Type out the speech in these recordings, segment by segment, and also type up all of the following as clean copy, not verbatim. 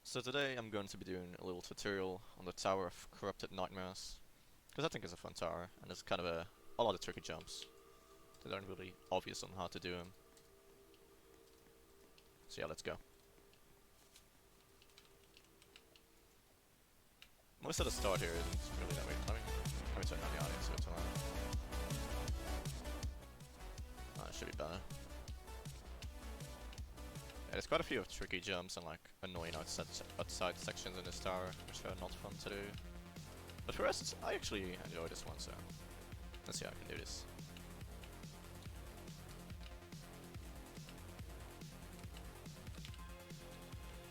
So today I'm going to be doing a little tutorial on the Tower of Corrupted Nightmares, because I think it's a fun tower, and there's kind of a lot of tricky jumps that aren't really obvious on how to do them. So yeah, let's go. Most of the start here isn't really that way. Let me turn down the audio so it's loud. It should be better. Yeah, there's quite a few tricky jumps and like annoying outside sections in this tower, which are not fun to do. But for us, I actually enjoy this one, so let's see how I can do this.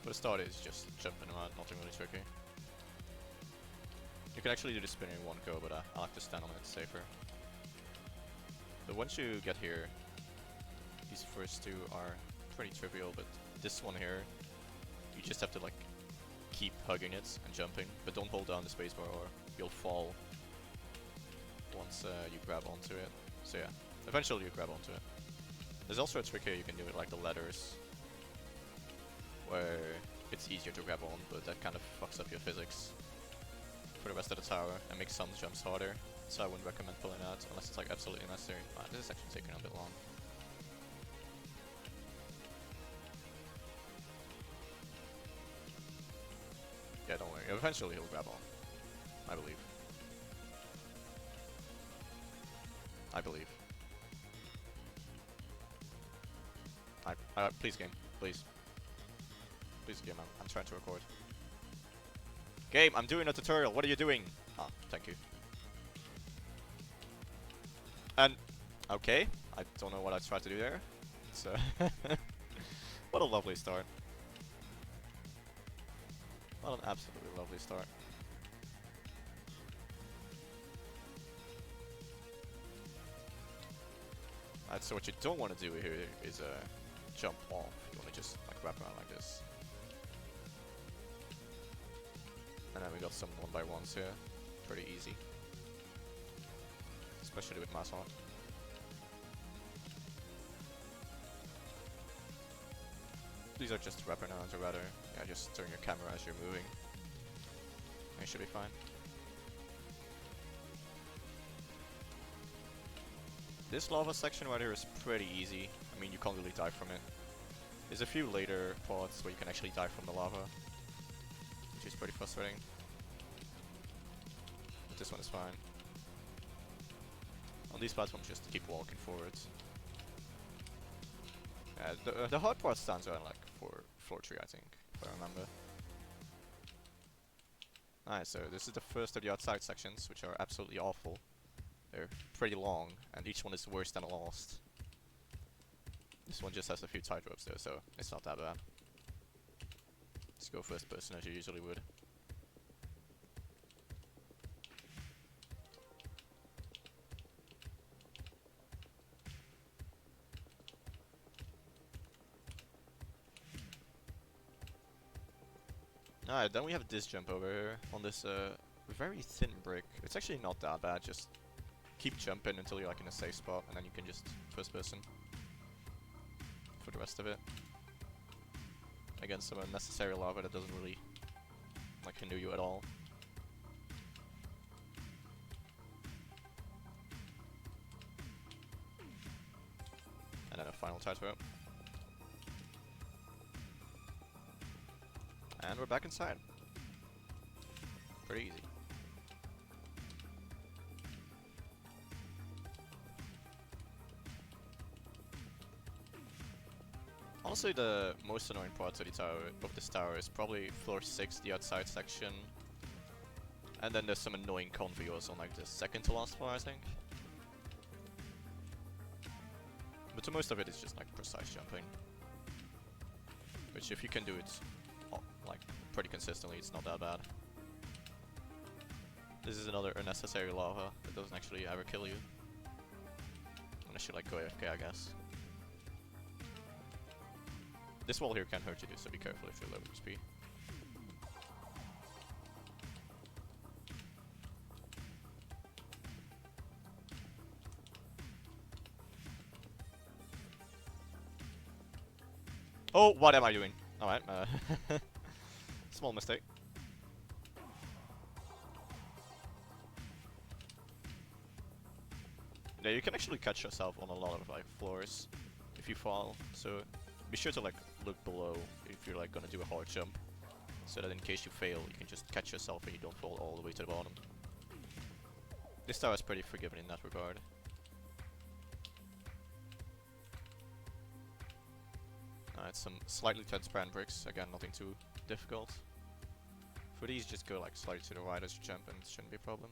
For the start, it's just jumping around, nothing really tricky. You can actually do the spinner in one go, but I like to stand on it, it's safer. But once you get here, these first two are pretty trivial, but this one here, you just have to like keep hugging it and jumping, but don't hold down the spacebar or you'll fall once you grab onto it. So yeah, eventually you grab onto it. There's also a trick here you can do with like the ladders, where it's easier to grab on, but that kind of fucks up your physics for the rest of the tower and makes some jumps harder. So I wouldn't recommend pulling that unless it's like absolutely necessary. This is actually taking a bit long. Yeah, don't worry. Eventually he'll grab on. I believe. I believe. Please game. Please. Please game, I'm trying to record. Game, I'm doing a tutorial. What are you doing? Ah, thank you. And, okay. I don't know what I tried to do there. So, what a lovely start. What an absolutely lovely start. Alright, so what you don't want to do here is jump off. You want to just like wrap around like this. And then we got some 1x1s here. Pretty easy. Especially with mass hot. These are just wrapping around, or rather, yeah, just turn your camera as you're moving. And you should be fine. This lava section right here is pretty easy. I mean, you can't really die from it. There's a few later parts where you can actually die from the lava, which is pretty frustrating. But this one is fine. On these platforms, just keep walking forwards. The hard part stands around like floor 3, I think, if I remember. Alright, so this is the first of the outside sections, which are absolutely awful. They're pretty long, and each one is worse than the last. This one just has a few tight ropes though, so it's not that bad. Just go first person as you usually would. Alright, then we have this jump over here on this very thin brick. It's actually not that bad, just keep jumping until you're like in a safe spot, and then you can just first person for the rest of it. Against some unnecessary lava that doesn't really like hinder you at all. And then a final tight rope. And we're back inside. Pretty easy. Honestly, the most annoying part of this tower is probably floor 6, the outside section. And then there's some annoying convoys on like the second to last floor, I think. But the most of it is just like precise jumping. Which if you can do it like pretty consistently, it's not that bad. This is another unnecessary lava that doesn't actually ever kill you. Unless you like go AFK, I guess. This wall here can hurt you, so be careful if you're low XP. Oh, what am I doing? Alright, Small mistake. Yeah, you can actually catch yourself on a lot of like floors if you fall, so be sure to like look below if you're like gonna do a hard jump, so that in case you fail, you can just catch yourself and you don't fall all the way to the bottom. This tower is pretty forgiving in that regard. Alright, some slightly transparent bricks, again nothing too difficult. For these, just go like slightly to the right as you jump and it shouldn't be a problem.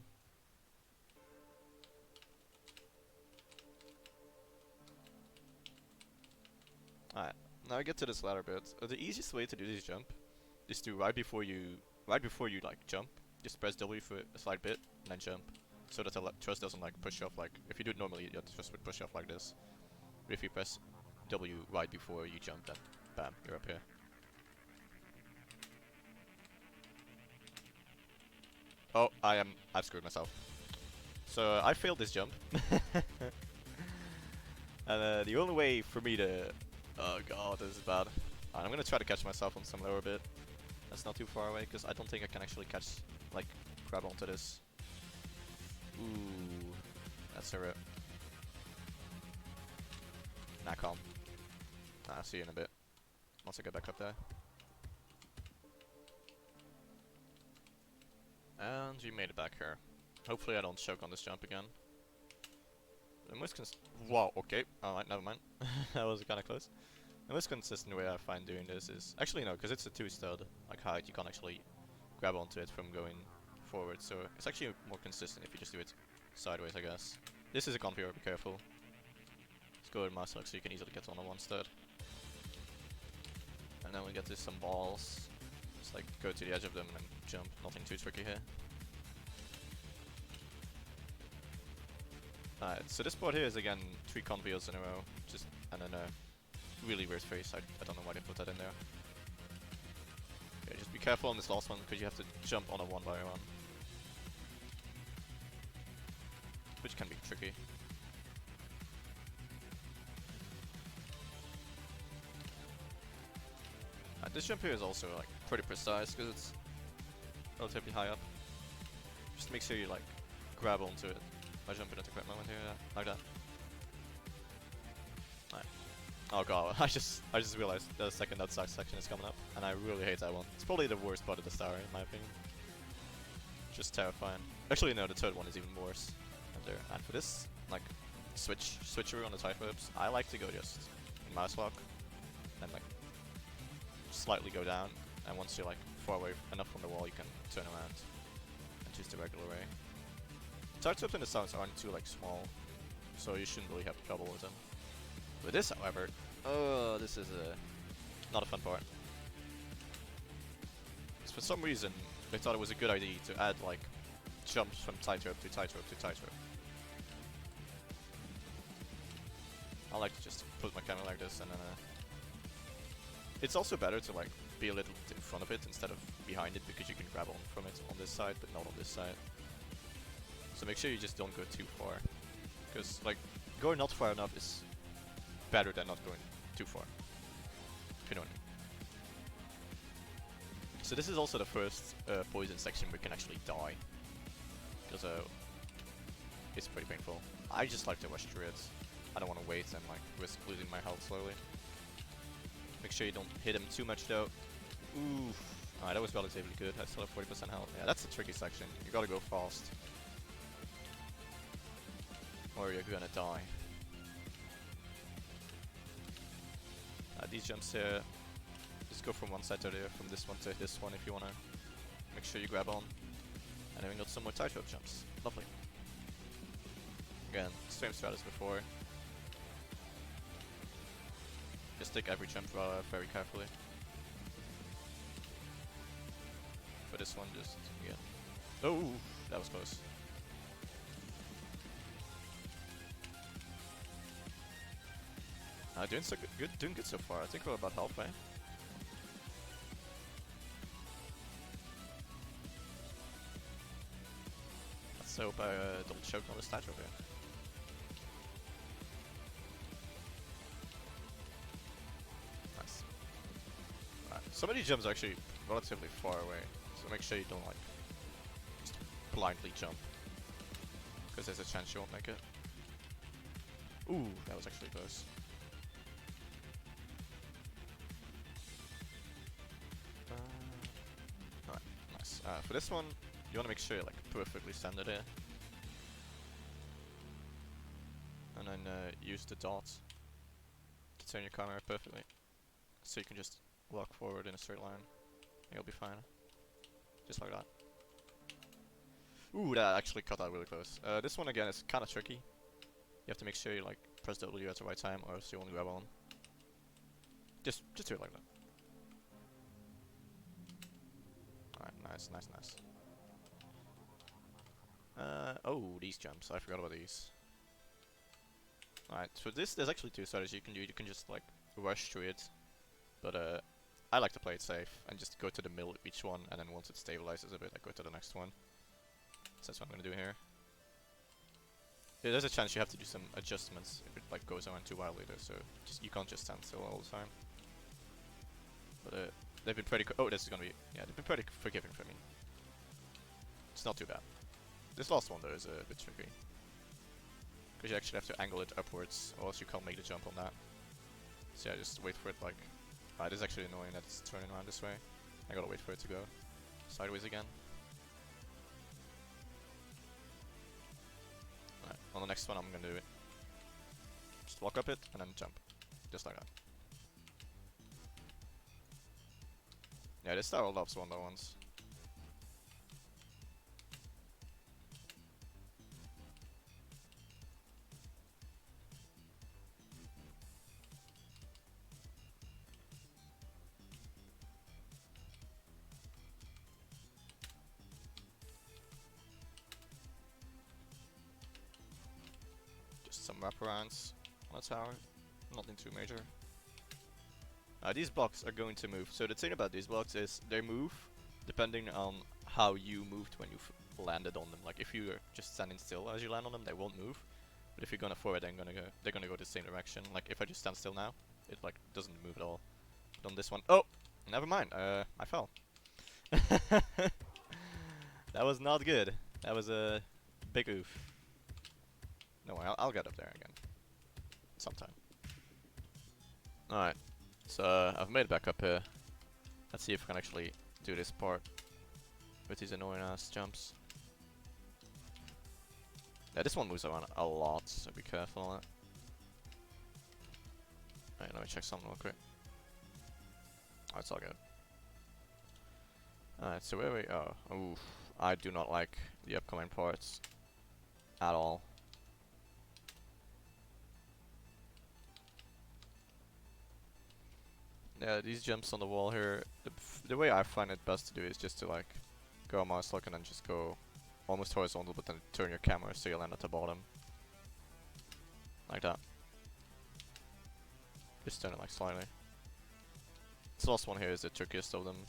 Alright, now I get to this ladder bit. The easiest way to do this jump is to right before you like jump, just press W for a slight bit and then jump, so that the thrust doesn't like push off. Like if you do it normally, the thrust would push off like this. But if you press W right before you jump, then bam, you're up here. Oh, I've screwed myself. So I failed this jump. And the only way for me to... Oh god, this is bad. I'm gonna try to catch myself on some lower bit. That's not too far away, because I don't think I can actually catch, like, grab onto this. Ooh, that's a rip. Nah, calm. I'll see you in a bit. Once I get back up there. And you made it back here. Hopefully I don't choke on this jump again. The most wow, okay. Alright, never mind. That was kinda close. The most consistent way I find doing this is... Actually no, because it's a 2-stud like height, you can't actually grab onto it from going forward, so it's actually more consistent if you just do it sideways, I guess. This is a configure, be careful. Let's go with mouse lock so you can easily get on a 1-stud. And then we get to some balls. Just like go to the edge of them and jump, nothing too tricky here. Alright, so this part here is again 3 convios in a row, just and then a really weird face. I don't know why they put that in there. Okay, just be careful on this last one because you have to jump on a 1x1, which can be tricky. This jump here is also like pretty precise because it's relatively high up. Just make sure you like grab onto it by jumping at the correct moment here, like that. Right. Oh god, I just realized the second that section is coming up, and I really hate that one. It's probably the worst part of the tower in my opinion. Just terrifying. Actually no, the third one is even worse. And for this, like, switcheroo on the tightropes, I like to go just in mouse lock, and like, slightly go down, and once you're like far away enough from the wall, you can turn around and choose the regular way. Tightropes in the sounds aren't too like small, so you shouldn't really have trouble with them. With this, however, oh, this is not a fun part. Because for some reason, they thought it was a good idea to add like jumps from tightrope to tightrope to tightrope. I like to just put my camera like this, and then it's also better to like be a little in front of it instead of behind it, because you can grab on from it on this side but not on this side. So make sure you just don't go too far, because like going not far enough is better than not going too far, if you know what I mean. So this is also the first poison section where you can actually die, because it's pretty painful. I just like to rush through it. I don't want to wait and like risk losing my health slowly. Make sure you don't hit him too much though. Ooh. Alright, that was relatively good. I still have 40% health. Yeah, that's a tricky section. You gotta go fast, or you're gonna die. These jumps here, just go from one side to the other, from this one to this one if you wanna. Make sure you grab on. And then we got some more tightrope jumps. Lovely. Again, same strat as before. Just take every jump very carefully. For this one, just again. Oh, that was close. Doing good so far. I think we're about halfway. Let's hope I don't choke on this tightrope here. Some of these jumps are actually relatively far away, so make sure you don't like just blindly jump, because there's a chance you won't make it. Ooh, that was actually close. Alright, nice. For this one, you want to make sure you're like perfectly centered here. And then use the dots to turn your camera perfectly. So you can just walk forward in a straight line. And you'll be fine. Just like that. Ooh, that actually cut out really close. This one again is kind of tricky. You have to make sure you like press W at the right time, or else you won't grab on. Just do it like that. Alright, nice, nice, nice. Oh, these jumps. I forgot about these. Alright, so there's actually two strategies you can do. You can just like rush through it, but I like to play it safe and just go to the middle of each one, and then once it stabilizes a bit, I go to the next one. So that's what I'm gonna do here. Yeah, there's a chance you have to do some adjustments if it like goes around too wildly though, so just you can't just stand still all the time. But they've been pretty. Oh, this is gonna be. Yeah, they've been pretty forgiving for me. It's not too bad. This last one though is a bit tricky, because you actually have to angle it upwards, or else you can't make the jump on that. So yeah, just wait for it like. This is actually annoying that it's turning around this way. I gotta wait for it to go sideways again. Alright, on the next one I'm gonna do it. Just walk up it and then jump. Just like that. Yeah, this style loves one-by-ones. Just some wraparounds on a tower. Nothing too major. These blocks are going to move. So the thing about these blocks is they move depending on how you moved when you landed on them. Like if you're just standing still as you land on them, they won't move. But if you're gonna forward, they're gonna go the same direction. Like if I just stand still now, it like doesn't move at all. But on this one, oh, never mind. I fell. That was not good. That was a big oof. No, I'll get up there again sometime. All right. So I've made it back up here. Let's see if I can actually do this part with these annoying ass jumps. Yeah, this one moves around a lot, so be careful on it. Alright, let me check something real quick. Oh, it's all good. Alright, so where we are. Oof, I do not like the upcoming parts at all. Yeah, these jumps on the wall here, the way I find it best to do is just to like go mouse lock and then just go almost horizontal, but then turn your camera so you land at the bottom. Like that. Just turn it like slightly. This last one here is the trickiest of them,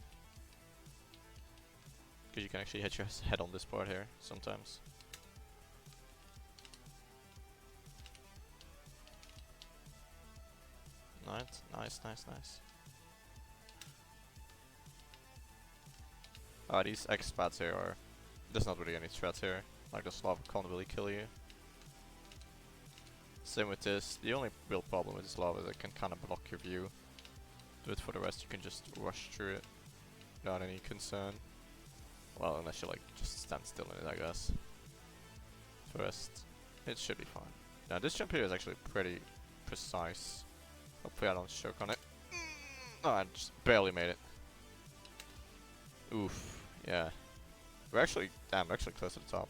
because you can actually hit your head on this part here sometimes. Nice, nice, nice, nice. These expats here are... There's not really any threat here. Like the lava can't really kill you. Same with this. The only real problem with this lava is it can kind of block your view. But for the rest you can just rush through it without any concern. Well, unless you like just stand still in it, I guess. For the rest, it should be fine. Now this jump here is actually pretty precise. Hopefully I don't choke on it. Oh, I just barely made it. Oof. Yeah. We're actually close to the top.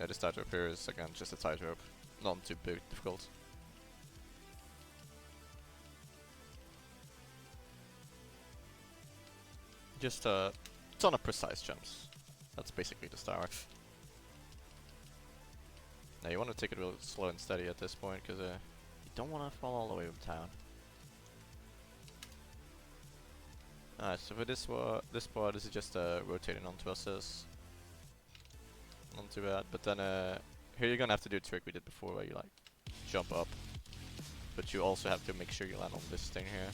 Yeah, this tightrope here is again just a tightrope. Not too big difficult. Just a ton of precise jumps. That's basically the start. Now you want to take it real slow and steady at this point, because you don't want to fall all the way over town. Alright, so for this part, this is just rotating on thrusters. Not too bad, but then here you're gonna have to do a trick we did before, where you like jump up, but you also have to make sure you land on this thing here.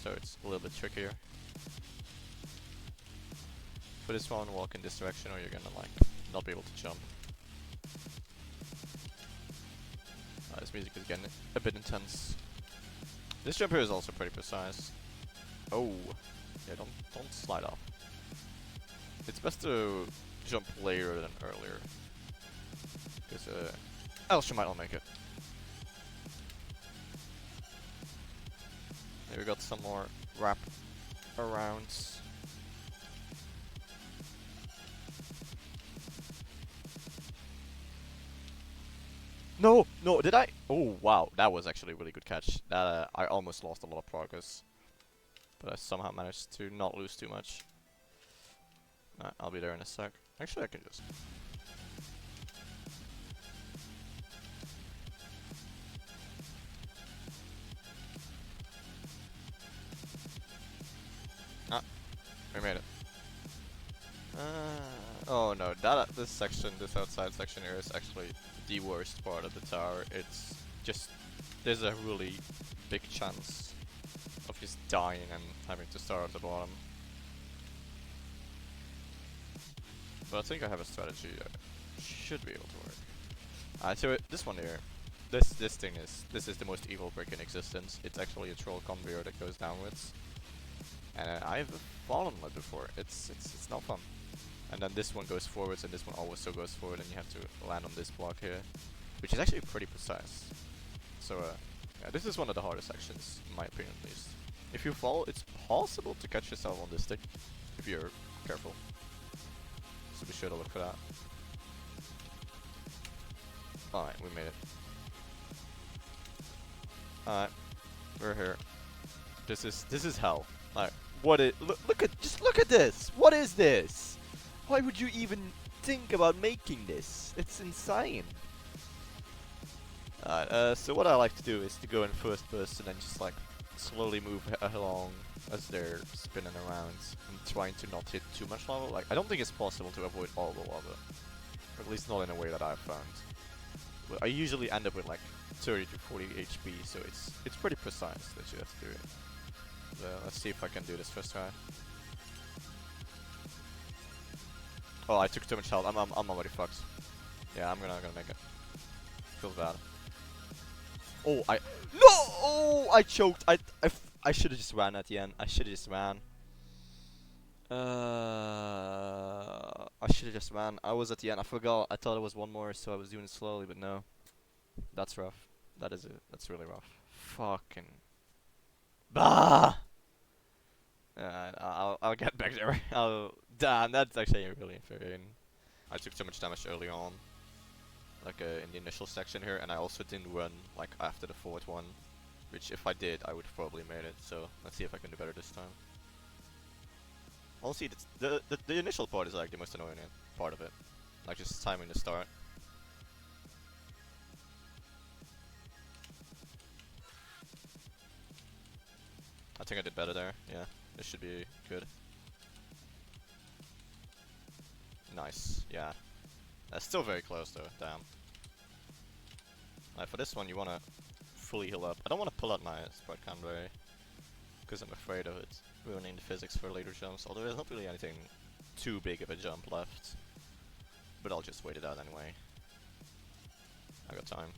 so it's a little bit trickier. For this one, walk in this direction or you're gonna like not be able to jump. This music is getting a bit intense. This jump here is also pretty precise. Oh, yeah, don't slide off. It's best to jump later than earlier, because else you might not make it. Here we got some more wrap arounds. No, no, did I? Oh, wow, that was actually a really good catch. That I almost lost a lot of progress, but I somehow managed to not lose too much. I'll be there in a sec. Actually, I can just. Ah, we made it. Oh no, this section, this outside section here is actually the worst part of the tower. It's just, there's a really big chance of just dying and having to start at the bottom. But I think I have a strategy that should be able to work. So this one here, this thing is, this is the most evil brick in existence. It's actually a troll conveyor that goes downwards. And I've fallen on it before. It's not fun. And then this one goes forwards, and this one also goes forward, and you have to land on this block here, which is actually pretty precise. So yeah, this is one of the hardest sections, in my opinion at least. If you fall, it's possible to catch yourself on this stick, if you're careful. So be sure to look for that. Alright, we made it. Alright, we're here. This is hell. Like, what is? Just look at this. What is this? Why would you even think about making this? It's insane. Alright, so what I like to do is to go in first person and just like slowly move along as they're spinning around and trying to not hit too much lava. Like, I don't think it's possible to avoid all the lava, or at least not in a way that I've found. But I usually end up with like 30 to 40 HP, so it's pretty precise that you have to do it. So let's see if I can do this first try. Oh, I took too much health. I'm already fucked. Yeah, I'm not gonna make it. Feels bad. Oh, no! Oh, I choked. I should have just ran at the end. I should have just ran. I should have just ran. I was at the end. I forgot. I thought there was one more, so I was doing it slowly, but no. That's rough. That is it. That's really rough. Fucking. Bah! I'll get back there. Damn, that's actually really infuriating. I took so much damage early on, like in the initial section here, and I also didn't run like after the fourth one, which if I did, I would have probably made it. So let's see if I can do better this time. Honestly, the initial part is like the most annoying part of it, like just timing the start. I think I did better there. Yeah, this should be good. Nice. Yeah. That's still very close though. Damn. For this one, you wanna fully heal up. I don't wanna pull out my spread convoy because I'm afraid of it ruining the physics for later jumps. Although there's not really anything too big of a jump left, but I'll just wait it out anyway. I got time.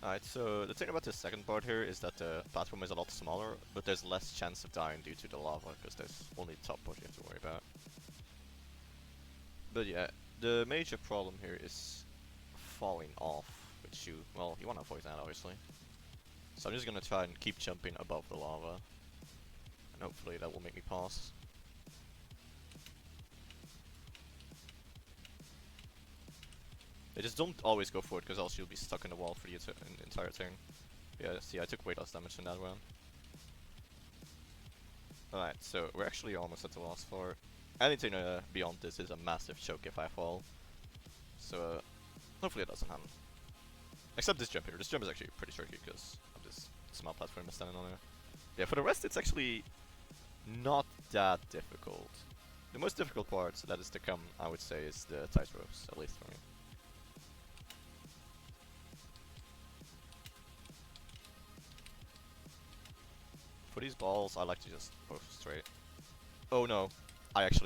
Alright, so the thing about this second part here is that the platform is a lot smaller, but there's less chance of dying due to the lava, because there's only the top part you have to worry about. But yeah, the major problem here is falling off, which you want to avoid that obviously. So I'm just gonna try and keep jumping above the lava, and hopefully that will make me pass. They just don't always go for it, because else you'll be stuck in the wall for the entire turn. Yeah, see, I took way less damage in that one. Alright, so we're actually almost at the last floor. Anything beyond this is a massive choke if I fall. So, hopefully it doesn't happen. Except this jump here. This jump is actually pretty tricky because of this small platform I'm standing on here. Yeah, for the rest it's actually not that difficult. The most difficult part that is to come, I would say, is the tight ropes, at least for me. For these balls, I like to just go straight. Oh no, I can't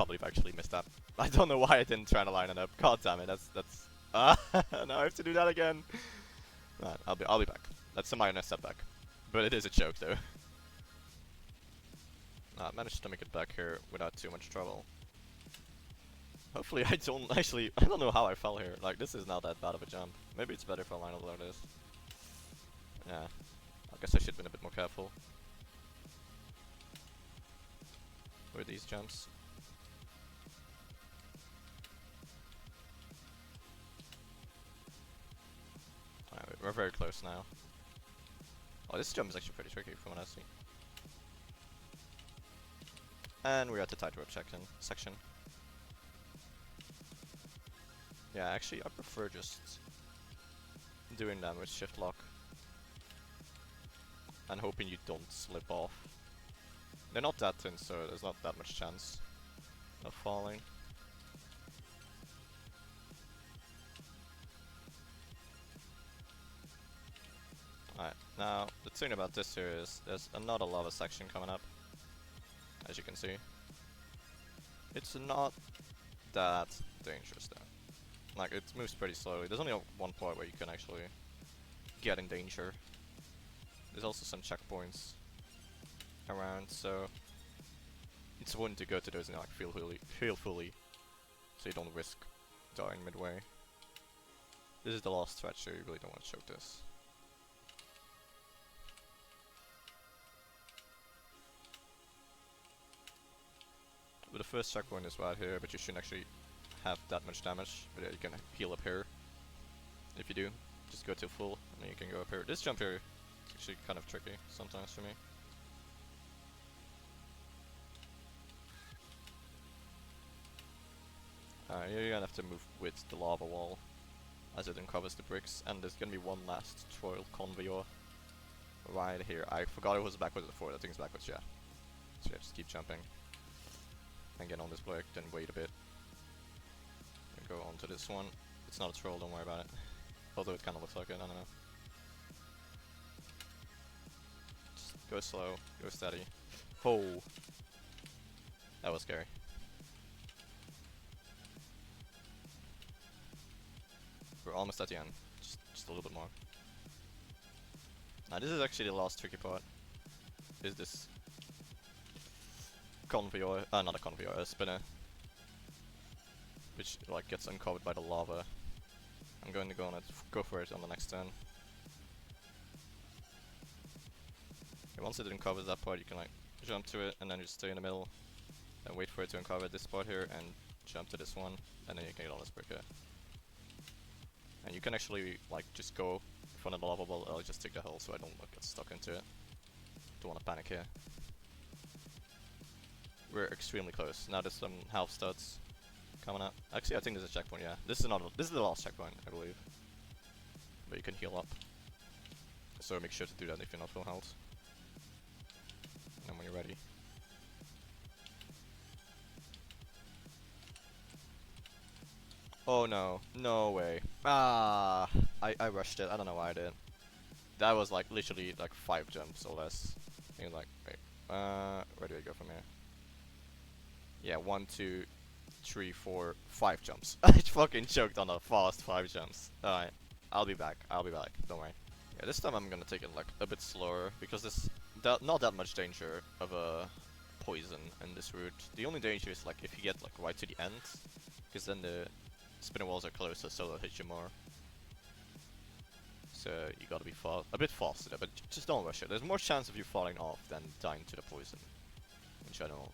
believe I actually missed that. I don't know why I didn't try to line it up. God damn it, that's now I have to do that again. Right, I'll be back. That's a minor setback, but it is a choke though. I managed to make it back here without too much trouble. Hopefully I don't actually, I don't know how I fell here. Like, this is not that bad of a jump. Maybe it's better if I line it like this. Yeah, I guess I should have been a bit more careful with these jumps. Alright, we're very close now. Oh, this jump is actually pretty tricky from what I see. And we're at the tightrope section. Yeah, actually I prefer just doing them with shift lock. And hoping you don't slip off. They're not that thin, so there's not that much chance of falling. Alright, now the thing about this here is there's another lava section coming up, as you can see. It's not that dangerous though. Like, it moves pretty slowly. There's only one part where you can actually get in danger. There's also some checkpoints around, so it's important to go to those and like feel fully, so you don't risk dying midway. This is the last stretch, so you really don't want to choke this. But the first checkpoint is right here, but you shouldn't actually have that much damage. But yeah, you can heal up here. If you do, just go to full, and then you can go up here. This jump here is actually kind of tricky sometimes for me. You're gonna have to move with the lava wall, as it uncovers the bricks, and there's gonna be one last Troll Convoy right here. I forgot it was backwards before, I think it's backwards, yeah. So yeah, just keep jumping. And get on this brick, then wait a bit. And go on to this one. It's not a troll, don't worry about it. Although it kinda looks like it, I don't know. Just go slow, go steady. Oh! That was scary. We're almost at the end. Just a little bit more. Now this is actually the last tricky part. Is this convoy, not a convoy, a spinner. Which like gets uncovered by the lava. I'm going to go for it on the next turn. Okay, once it uncovers that part, you can like jump to it and then just stay in the middle. And wait for it to uncover this part here and jump to this one, and then you can get on this brick here. And you can actually like just go in front of the lava ball. I'll just take the hole so I don't like, get stuck into it. Don't want to panic here. We're extremely close. Now there's some half studs coming up. Actually, I think there's a checkpoint. Yeah, this is the last checkpoint, I believe. But you can heal up. So make sure to do that if you're not full health. And when you're ready. Oh no, no way. Ah, I rushed it. I don't know why I did. That was like literally like 5 jumps or less. And like, wait, where do I go from here? Yeah, 1, 2, 3, 4, 5 jumps. I fucking choked on a fast 5 jumps. Alright, I'll be back. Don't worry. Yeah, this time I'm gonna take it like a bit slower because there's not that much danger of a poison in this route. The only danger is like if you get like right to the end, because then the spinner walls are closer, so they'll hit you more. So you gotta be a bit faster there, but just don't rush it. There's more chance of you falling off than dying to the poison, in general.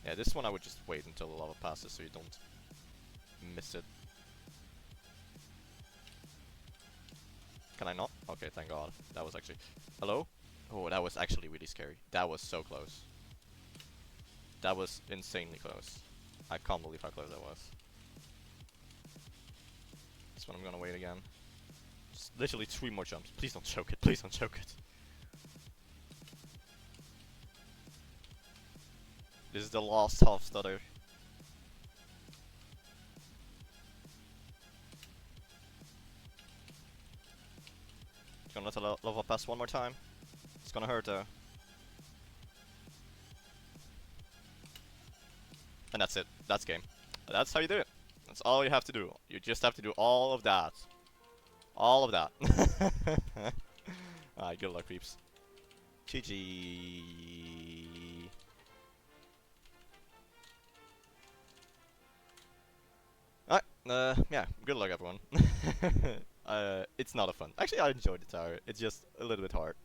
Yeah, this one I would just wait until the lava passes so you don't miss it. Can I not? Okay, thank god. That was actually... Hello? Oh, that was actually really scary. That was so close. That was insanely close. I can't believe how close that was. This one I'm gonna wait again. Just literally 3 more jumps. Please don't choke it. Please don't choke it. This is the last half stutter. Gonna let the lava pass one more time. It's gonna hurt though. And that's it. That's game. That's how you do it. That's all you have to do. You just have to do all of that. All of that. Alright, good luck, peeps. GG. Alright, yeah, good luck, everyone. It's not a fun. Actually, I enjoyed the tower. It's just a little bit hard.